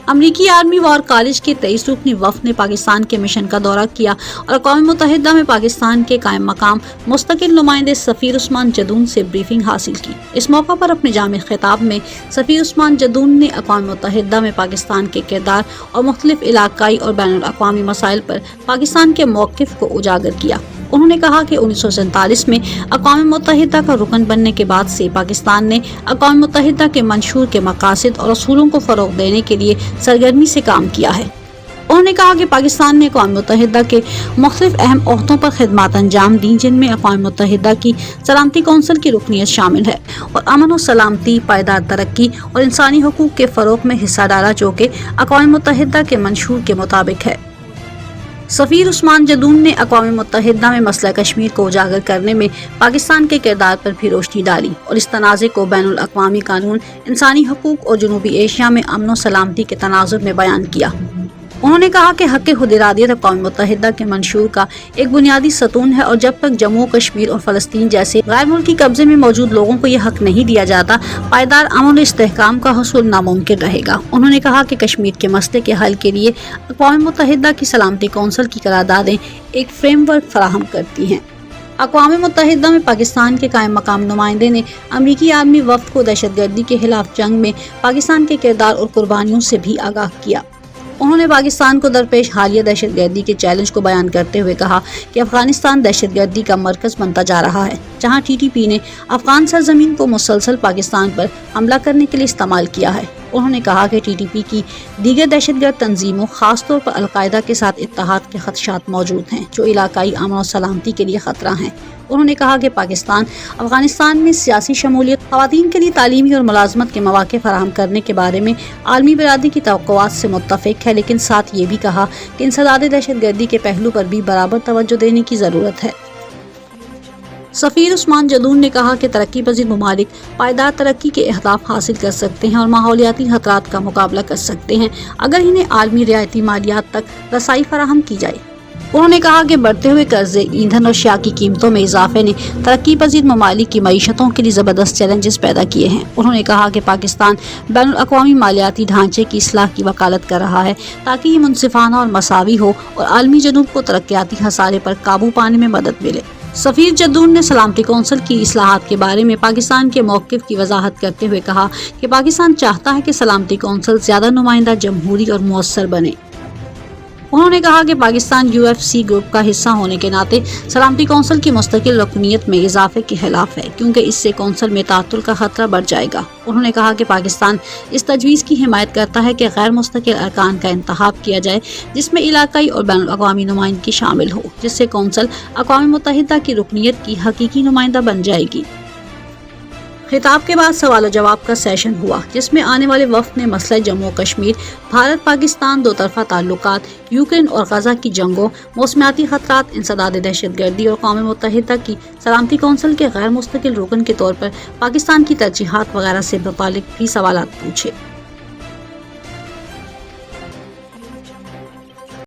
अमरीकी army war college के 23 रुकनी वफ़द ने पाकिस्तान के मिशन का दौरा किया और अक़वाम मुत्तहिदा में पाकिस्तान के कायम मकाम मुस्तकिल नुमाइंदे सफ़ीर उस्मान जदून से ब्रीफिंग हासिल की। इस मौका पर अपने जामे खिताब में सफ़ीर उस्मान जदून ने अक़वाम मुत्तहिदा में पाकिस्तान के किरदार और मुख्तलिफ इलाकाई और बैनुल अक़वामी मसाइल पर पाकिस्तान के मौक़िफ़ को उजागर किया। उन्होंने कहा कि 1947 में अक़वाम मुत्तहिदा का रुकन बनने के बाद से पाकिस्तान ने अक़वाम मुत्तहिदा के मंशूर के मकासद और असूलों को फ़रोग़ देने के लिए सरगर्मी से काम किया है। उन्होंने कहा कि पाकिस्तान ने अक़वाम मुत्तहिदा के मुख्तलिफ अहम ओहदों पर खिदमत अंजाम दी, जिनमें अक़वाम मुत्तहिदा की सलामती कौंसिल की रुकनीत शामिल है और अमन और सलामती, पायदार तरक्की और इंसानी हकूक़ के फ़रोग़ में हिस्सा डाला, जो कि अक़वाम मुत्तहिदा के मंशूर के मुताबिक है। सफ़ीर उस्मान जदून ने अक़वाम मुत्तहिदा में मसला कश्मीर को उजागर करने में पाकिस्तान के किरदार पर भी रोशनी डाली और इस तनाज़े को बैनुल अक़वामी कानून, इंसानी हकूक़ और जनूबी एशिया में अमन और सलामती के तनाज़ुर में बयान किया। उन्होंने कहा कि हक़ खुद इरादियत अक़वाम मुत्तहिदा के मंशूर का एक बुनियादी सतून है और जब तक जम्मू कश्मीर और फ़लस्तीन जैसे गैर मुल्की कब्जे में मौजूद लोगों को यह हक़ नहीं दिया जाता, पायदार अमन और इस्तेहकाम का हसूल नामुमकिन रहेगा। उन्होंने कहा कि कश्मीर के मसले के हल के लिए अक़वाम मुत्तहिदा की सलामती कौंसिल की करारदादें एक फ्रेमवर्क फराहम करती हैं। अक़वाम मुत्तहिदा में पाकिस्तान के कायम मकाम नुमाइंदे ने अमरीकी आर्मी वफ़द को दहशतगर्दी के खिलाफ जंग में पाकिस्तान के किरदार और कुर्बानियों से भी आगाह किया। उन्होंने पाकिस्तान को दरपेश हालिया दहशतगर्दी के चैलेंज को बयान करते हुए कहा कि अफगानिस्तान दहशतगर्दी का मरकज़ बनता जा रहा है, जहां TTP ने अफगान सरजमीन को मुसलसल पाकिस्तान पर हमला करने के लिए इस्तेमाल किया है। उन्होंने कहा कि TTP की दीगर दहशतगर्द तंजीमों, खासतौर पर अलकायदा के साथ इत्तेहाद के खदशात मौजूद हैं, जो इलाकाई अमन और सलामती के लिए ख़तरा हैं। उन्होंने कहा कि पाकिस्तान अफगानिस्तान में सियासी शमूलियत, ख़वातीन के लिए तालीमी और मुलाजमत के मौक़े फराहम करने के बारे में आलमी बिरादरी की तवक्कुआत से मुत्तफ़िक़ है, लेकिन साथ ये भी कहा कि इंसदाद दहशतगर्दी के पहलू पर भी बराबर तवज्जो देने की ज़रूरत है। सफ़ीर उस्मान जदून ने कहा कि तरक्की पज़ीर ममालिक पायदार तरक्की के अहदाफ हासिल कर सकते हैं और माहौलियाती खतरात का मुकाबला कर सकते हैं अगर इन्हें आलमी रियायती मालियात तक रसाई फराहम की जाए। उन्होंने कहा कि बढ़ते हुए कर्जे, ईंधन और अशिया की कीमतों में इजाफे ने तरक्की पज़ीर ममालिक की मईशतों के लिए ज़बरदस्त चैलेंजेस पैदा किए हैं। उन्होंने कहा कि पाकिस्तान बैनुल अक़वामी मालियाती ढांचे की इस्लाह की वकालत कर रहा है ताकि ये मुनसिफाना और मसावी हो और आलमी जनूब को तरक्याती खसारे पर काबू पाने में मदद मिले। सफ़ीर जदून ने सलामती कौंसिल की इस्लाहात के बारे में पाकिस्तान के मौक़िफ़ की वजाहत करते हुए कहा कि पाकिस्तान चाहता है कि सलामती कौंसिल ज़्यादा नुमाइंदा, जमहूरी और मुअस्सर बने। उन्होंने कहा कि पाकिस्तान UFC ग्रुप का हिस्सा होने के नाते सलामती कौंसिल की मुस्तकिल रुकनीत में इजाफे के खिलाफ है, क्योंकि इससे कौंसिल में तातुल का खतरा बढ़ जाएगा। उन्होंने कहा कि पाकिस्तान इस तजवीज़ की हिमायत करता है कि गैर मुस्तकिल अरकान का इंतखाब किया जाए, जिसमें इलाकाई और बैनुल अक़वामी नुमाइंदगी शामिल हो, जिससे कौंसिल अक़वाम मुत्तहिदा की रुकनीत की हकीकी नुमाइंदा बन जाएगी। खिताब के बाद सवाल और जवाब का सेशन हुआ, जिसमें आने वाले वफ़द ने मसला जम्मू कश्मीर, भारत पाकिस्तान दो तरफ़ा ताल्लुकात, यूक्रेन और गज़ा की जंगों, मौसमियाती खतरात, इंसदाद दहशतगर्दी और अक़वाम मुत्तहिदा की सलामती कौंसिल के गैर मुस्तकिल रुकन के तौर पर पाकिस्तान की तरजीहात वगैरह से मुताल्लिक़ भी सवालात पूछे।